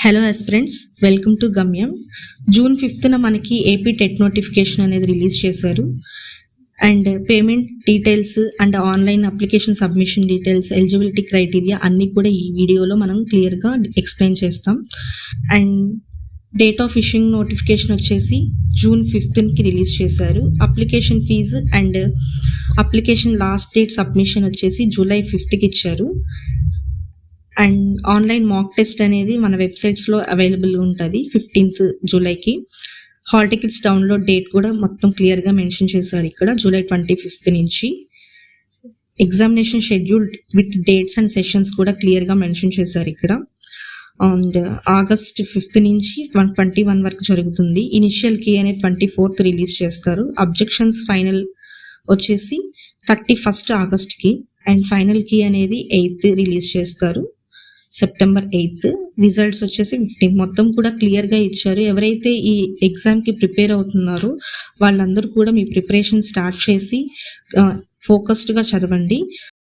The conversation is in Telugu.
Hello aspirants, welcome to Gamyam. June 5న మనకి ఏపీ టెట్ నోటిఫికేషన్ అనేది రిలీజ్ చేశారు. And payment details and online application submission details, eligibility criteria అన్నీ కూడా ఈ వీడియోలో మనం క్లియర్గా ఎక్స్ప్లెయిన్ చేస్తాం. And date of issuing notification వచ్చేసి జూన్ 5కి రిలీజ్ చేశారు. Application fees and application last date submission వచ్చేసి జూలై 5కి ఇచ్చారు. అండ్ ఆన్లైన్ మాక్ టెస్ట్ అనేది మన వెబ్సైట్స్లో అవైలబుల్ ఉంటుంది 15th జూలైకి. హాల్ టికెట్స్ డౌన్లోడ్ డేట్ కూడా మొత్తం క్లియర్గా మెన్షన్ చేశారు ఇక్కడ, జూలై 25 నుంచి. Examination schedule with dates and sessions కూడా క్లియర్గా మెన్షన్ చేశారు ఇక్కడ. అండ్ ఆగస్ట్ 5 నుంచి 21 వరకు జరుగుతుంది. ఇనిషియల్ కీ అనేది 24th రిలీజ్ చేస్తారు. అబ్జెక్షన్స్ ఫైనల్ వచ్చేసి 31st ఆగస్ట్కి. అండ్ ఫైనల్ కీ అనేది 8th రిలీజ్ చేస్తారు, సెప్టెంబర్ 8th. రిజల్ట్స్ వచ్చేసి 15th. మొత్తం కూడా క్లియర్గా ఇచ్చారు. ఎవరైతే ఈ ఎగ్జామ్కి ప్రిపేర్ అవుతున్నారో వాళ్ళందరూ కూడా మీ ప్రిపరేషన్ స్టార్ట్ చేసి ఫోకస్డ్గా చదవండి.